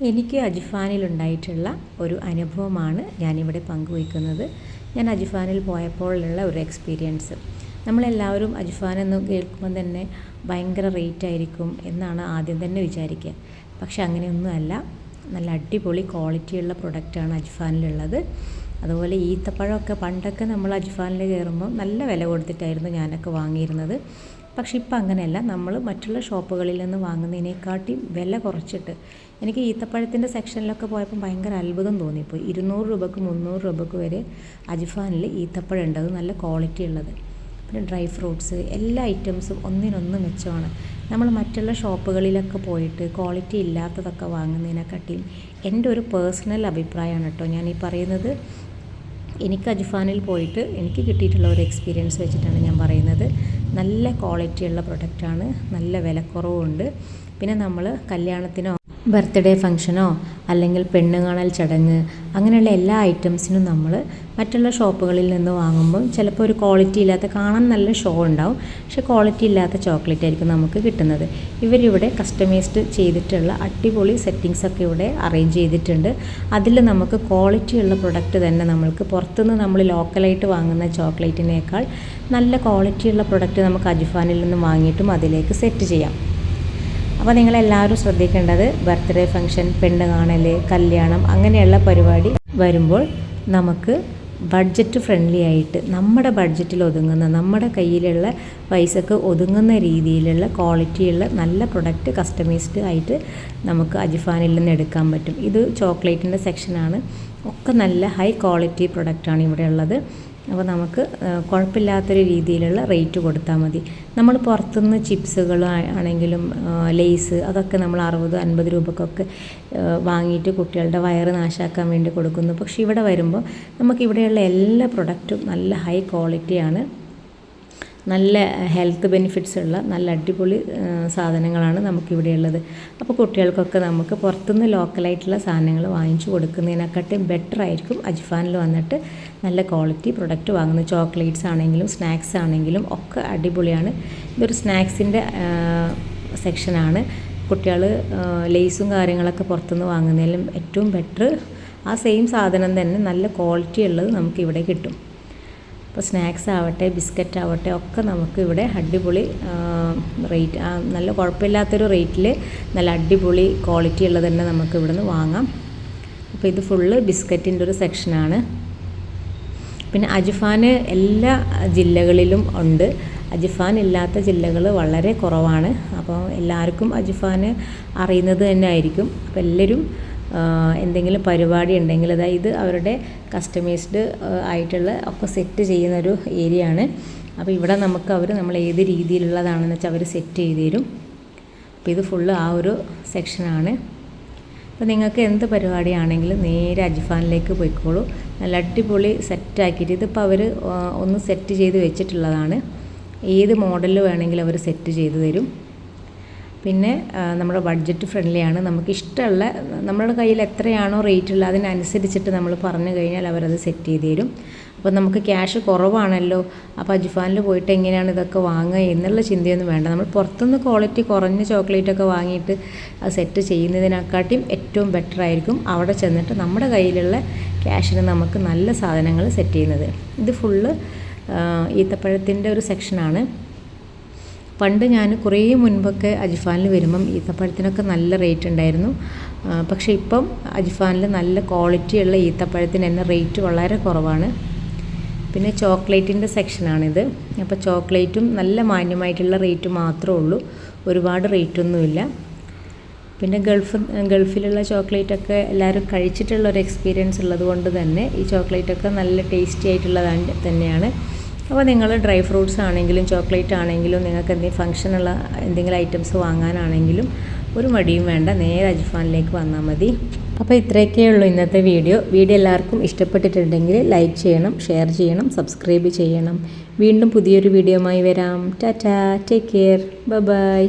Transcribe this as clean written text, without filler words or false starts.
എനിക്ക് അജ്ഫാനിലുണ്ടായിട്ടുള്ള ഒരു അനുഭവമാണ് ഞാനിവിടെ പങ്കുവയ്ക്കുന്നത്. ഞാൻ അജ്ഫാനിൽ പോയപ്പോഴുള്ള ഒരു എക്സ്പീരിയൻസ്. നമ്മളെല്ലാവരും അജ്ഫാൻ എന്ന് കേൾക്കുമ്പോൾ തന്നെ ഭയങ്കര റേറ്റ് ആയിരിക്കും എന്നാണ് ആദ്യം തന്നെ വിചാരിക്കുക. പക്ഷെ അങ്ങനെയൊന്നുമല്ല. നല്ല അടിപൊളി ക്വാളിറ്റിയുള്ള പ്രൊഡക്റ്റാണ് അജ്ഫാനിലുള്ളത്. അതുപോലെ ഈത്തപ്പഴമൊക്കെ പണ്ടൊക്കെ നമ്മൾ അജ്ഫാനിൽ കയറുമ്പോൾ നല്ല വില കൊടുത്തിട്ടായിരുന്നു ഞാനൊക്കെ വാങ്ങിയിരുന്നത്. പക്ഷെ ഇപ്പം അങ്ങനെയല്ല. നമ്മൾ മറ്റുള്ള ഷോപ്പുകളിൽ നിന്ന് വാങ്ങുന്നതിനെക്കാട്ടിയും വില കുറച്ചിട്ട്, എനിക്ക് ഈത്തപ്പഴത്തിൻ്റെ സെക്ഷനിലൊക്കെ പോയപ്പോൾ ഭയങ്കര അത്ഭുതം തോന്നിപ്പോയി. 200 രൂപക്ക് 300 രൂപക്ക് വരെ അജ്ഫാനിൽ ഈത്തപ്പഴം ഉണ്ട്. അത് നല്ല ക്വാളിറ്റി ഉള്ളത്. പിന്നെ ഡ്രൈ ഫ്രൂട്ട്സ്, എല്ലാ ഐറ്റംസും ഒന്നിനൊന്ന് മെച്ചമാണ്. നമ്മൾ മറ്റുള്ള ഷോപ്പുകളിലൊക്കെ പോയിട്ട് ക്വാളിറ്റി ഇല്ലാത്തതൊക്കെ വാങ്ങുന്നതിനെക്കാട്ടിയും എൻ്റെ ഒരു പേഴ്സണൽ അഭിപ്രായമാണ് കേട്ടോ ഞാൻ ഈ പറയുന്നത്. എനിക്ക് അജ്ഫാനിൽ പോയിട്ട് എനിക്ക് കിട്ടിയിട്ടുള്ള ഒരു എക്സ്പീരിയൻസ് വെച്ചിട്ടാണ് ഞാൻ പറയുന്നത്. നല്ല ക്വാളിറ്റിയുള്ള പ്രൊഡക്റ്റാണ്, നല്ല വിലക്കുറവുണ്ട്. പിന്നെ നമ്മൾ കല്യാണത്തിനോ ബർത്ത്ഡേ ഫംഗ്ഷനോ അല്ലെങ്കിൽ പെണ്ണ് കാണൽ ചടങ്ങ് അങ്ങനെയുള്ള എല്ലാ ഐറ്റംസിനും നമ്മൾ മറ്റുള്ള ഷോപ്പുകളിൽ നിന്ന് വാങ്ങുമ്പോൾ ചിലപ്പോൾ ഒരു ക്വാളിറ്റി ഇല്ലാത്ത, കാണാൻ നല്ല ഷോ ഉണ്ടാവും, പക്ഷെ ക്വാളിറ്റി ഇല്ലാത്ത ചോക്ലേറ്റ് ആയിരിക്കും നമുക്ക് കിട്ടുന്നത്. ഇവരിവിടെ കസ്റ്റമൈസ്ഡ് ചെയ്തിട്ടുള്ള അടിപൊളി സെറ്റിങ്സൊക്കെ ഇവിടെ അറേഞ്ച് ചെയ്തിട്ടുണ്ട്. അതിൽ നമുക്ക് ക്വാളിറ്റിയുള്ള പ്രൊഡക്റ്റ് തന്നെ നമ്മൾക്ക് പുറത്തുനിന്ന് നമ്മൾ ലോക്കലായിട്ട് വാങ്ങുന്ന ചോക്ലേറ്റിനേക്കാൾ നല്ല ക്വാളിറ്റിയുള്ള പ്രൊഡക്റ്റ് നമുക്ക് അജ്ഫാനിൽ നിന്ന് വാങ്ങിയിട്ടും അതിലേക്ക് സെറ്റ് ചെയ്യാം. അപ്പോൾ നിങ്ങളെല്ലാവരും ശ്രദ്ധിക്കേണ്ടത്, ബർത്ത്ഡേ ഫംഗ്ഷൻ, പെണ്ണ് കാണൽ, കല്യാണം അങ്ങനെയുള്ള പരിപാടി വരുമ്പോൾ നമുക്ക് ബഡ്ജറ്റ് ഫ്രണ്ട്ലി ആയിട്ട് നമ്മുടെ ബഡ്ജറ്റിൽ ഒതുങ്ങുന്ന, നമ്മുടെ കയ്യിലുള്ള പൈസക്ക് ഒതുങ്ങുന്ന രീതിയിലുള്ള ക്വാളിറ്റിയുള്ള നല്ല പ്രൊഡക്റ്റ് കസ്റ്റമൈസ്ഡ് ആയിട്ട് നമുക്ക് അജ്ഫാനിൽ നിന്ന് എടുക്കാൻ പറ്റും. ഇത് ചോക്ലേറ്റിൻ്റെ സെക്ഷനാണ്. ഒക്കെ നല്ല ഹൈ ക്വാളിറ്റി പ്രൊഡക്റ്റാണ് ഇവിടെ ഉള്ളത്. അപ്പോൾ നമുക്ക് കുഴപ്പമില്ലാത്തൊരു രീതിയിലുള്ള റേറ്റ് കൊടുത്താൽ മതി. നമ്മൾ പുറത്തുനിന്ന് ചിപ്സുകൾ ആണെങ്കിലും ലേസ് അതൊക്കെ നമ്മൾ 60-50 രൂപക്കൊക്കെ വാങ്ങിയിട്ട് കുട്ടികളുടെ വയറ് നാശാക്കാൻ വേണ്ടി കൊടുക്കുന്നു. പക്ഷേ ഇവിടെ വരുമ്പോൾ നമുക്കിവിടെയുള്ള എല്ലാ പ്രൊഡക്റ്റും നല്ല ഹൈ ക്വാളിറ്റിയാണ്. നല്ല ഹെൽത്ത് ബെനിഫിറ്റ്സ് ഉള്ള നല്ല അടിപൊളി സാധനങ്ങളാണ് നമുക്കിവിടെയുള്ളത്. അപ്പോൾ കുട്ടികൾക്കൊക്കെ നമുക്ക് പുറത്തുനിന്ന് ലോക്കലായിട്ടുള്ള സാധനങ്ങൾ വാങ്ങിച്ചു കൊടുക്കുന്നതിനെക്കാട്ടും ബെറ്റർ ആയിരിക്കും അജ്ഫാനിൽ വന്നിട്ട് നല്ല ക്വാളിറ്റി പ്രൊഡക്റ്റ് വാങ്ങുന്നത്. ചോക്ലേറ്റ്സ് ആണെങ്കിലും സ്നാക്സ് ആണെങ്കിലും ഒക്കെ അടിപൊളിയാണ്. ഇതൊരു സ്നാക്സിൻ്റെ സെക്ഷനാണ്. കുട്ടികൾ ലേസും കാര്യങ്ങളൊക്കെ പുറത്തുനിന്ന് വാങ്ങുന്നതിലും ഏറ്റവും ബെറ്റർ ആ സെയിം സാധനം തന്നെ നല്ല ക്വാളിറ്റി ഉള്ളത് നമുക്കിവിടെ കിട്ടും. അപ്പോൾ സ്നാക്സ് ആവട്ടെ, ബിസ്ക്കറ്റ് ആവട്ടെ ഒക്കെ നമുക്ക് ഇവിടെ അടിപൊളി റേറ്റ്, നല്ല കുഴപ്പമില്ലാത്തൊരു റേറ്റിൽ നല്ല അടിപൊളി ക്വാളിറ്റി ഉള്ളത് തന്നെ നമുക്ക് ഇവിടുന്ന് വാങ്ങാം. അപ്പോൾ ഇത് ഫുള്ള് ബിസ്ക്കറ്റിൻ്റെ ഒരു സെക്ഷനാണ്. പിന്നെ അജ്ഫാൻ എല്ലാ ജില്ലകളിലും ഉണ്ട്. അജ്ഫാൻ ഇല്ലാത്ത ജില്ലകൾ വളരെ കുറവാണ്. അപ്പോൾ എല്ലാവർക്കും അജ്ഫാൻ അറിയുന്നത് തന്നെ ആയിരിക്കും. അപ്പോൾ എല്ലാവരും എന്തെങ്കിലും പരിപാടി ഉണ്ടെങ്കിൽ, അതായത് അവരുടെ കസ്റ്റമൈസ്ഡ് ആയിട്ടുള്ള ഒക്കെ സെറ്റ് ചെയ്യുന്നൊരു ഏരിയ ആണ്. അപ്പോൾ ഇവിടെ നമുക്ക് നമ്മൾ ഏത് രീതിയിലുള്ളതാണെന്ന് വെച്ചാൽ അവർ സെറ്റ് ചെയ്ത് തരും. അപ്പോൾ ഇത് ഫുള്ള് ആ ഒരു സെക്ഷനാണ്. അപ്പോൾ നിങ്ങൾക്ക് എന്ത് പരിപാടിയാണെങ്കിലും നേരെ അജ്ഫാനിലേക്ക് പോയിക്കോളൂ. നല്ല അടിപൊളി സെറ്റാക്കിയിട്ട്, ഇതിപ്പോൾ അവർ ഒന്ന് സെറ്റ് ചെയ്ത് വെച്ചിട്ടുള്ളതാണ്. ഏത് മോഡലിൽ വേണമെങ്കിലും അവർ സെറ്റ് ചെയ്ത് തരും. പിന്നെ നമ്മുടെ ബഡ്ജറ്റ് ഫ്രണ്ട്ലിയാണ്. നമുക്ക് ഇഷ്ടമുള്ള, നമ്മുടെ കയ്യിൽ എത്രയാണോ റേറ്റ് ഉള്ളത് അതിനനുസരിച്ചിട്ട് നമ്മൾ പറഞ്ഞു കഴിഞ്ഞാൽ അവരത് സെറ്റ് ചെയ്ത് തരും. അപ്പോൾ നമുക്ക് ക്യാഷ് കുറവാണല്ലോ, അപ്പോൾ അജ്ഫാനിൽ പോയിട്ട് എങ്ങനെയാണ് ഇതൊക്കെ വാങ്ങുക എന്നുള്ള ചിന്തയൊന്നും വേണ്ട. നമ്മൾ പുറത്തുനിന്ന് ക്വാളിറ്റി കുറഞ്ഞ ചോക്ലേറ്റൊക്കെ വാങ്ങിയിട്ട് അത് സെറ്റ് ചെയ്യുന്നതിനെക്കാട്ടിയും ഏറ്റവും ബെറ്റർ ആയിരിക്കും അവിടെ ചെന്നിട്ട് നമ്മുടെ കയ്യിലുള്ള ക്യാഷിന് നമുക്ക് നല്ല സാധനങ്ങൾ സെറ്റ് ചെയ്യുന്നത്. ഇത് ഫുള്ള് ഈത്തപ്പഴത്തിൻ്റെ ഒരു സെക്ഷനാണ്. പണ്ട് ഞാൻ കുറേ മുൻപൊക്കെ അജ്ഫാനിൽ വരുമ്പം ഈത്തപ്പഴത്തിനൊക്കെ നല്ല റേറ്റ് ഉണ്ടായിരുന്നു. പക്ഷേ ഇപ്പം അജ്ഫാനിൽ നല്ല ക്വാളിറ്റിയുള്ള ഈത്തപ്പഴത്തിന് തന്നെ റേറ്റ് വളരെ കുറവാണ്. പിന്നെ ചോക്ലേറ്റിൻ്റെ സെക്ഷനാണിത്. അപ്പോൾ ചോക്ലേറ്റും നല്ല മാന്യമായിട്ടുള്ള റേറ്റ് മാത്രമേ ഉള്ളൂ, ഒരുപാട് റേറ്റൊന്നുമില്ല. പിന്നെ ഗൾഫിലുള്ള ചോക്ലേറ്റൊക്കെ എല്ലാവരും കഴിച്ചിട്ടുള്ള ഒരു എക്സ്പീരിയൻസ് ഉള്ളത് കൊണ്ട് തന്നെ ഈ ചോക്ലേറ്റൊക്കെ നല്ല ടേസ്റ്റി ആയിട്ടുള്ളതാണ് തന്നെയാണ്. അപ്പോൾ നിങ്ങൾ ഡ്രൈ ഫ്രൂട്ട്സ് ആണെങ്കിലും ചോക്ലേറ്റ് ആണെങ്കിലും നിങ്ങൾക്ക് എന്തെങ്കിലും ഫംഗ്ഷനുള്ള എന്തെങ്കിലും ഐറ്റംസ് വാങ്ങാനാണെങ്കിലും ഒരു മടിയും വേണ്ട, നേരെ അജ്ഫാനിലേക്ക് വന്നാൽ മതി. അപ്പോൾ ഇത്രയൊക്കെ ഉള്ളൂ ഇന്നത്തെ വീഡിയോ. എല്ലാവർക്കും ഇഷ്ടപ്പെട്ടിട്ടുണ്ടെങ്കിൽ ലൈക്ക് ചെയ്യണം, ഷെയർ ചെയ്യണം, സബ്സ്ക്രൈബ് ചെയ്യണം. വീണ്ടും പുതിയൊരു വീഡിയോയുമായി വരാം. Tata, take care, by.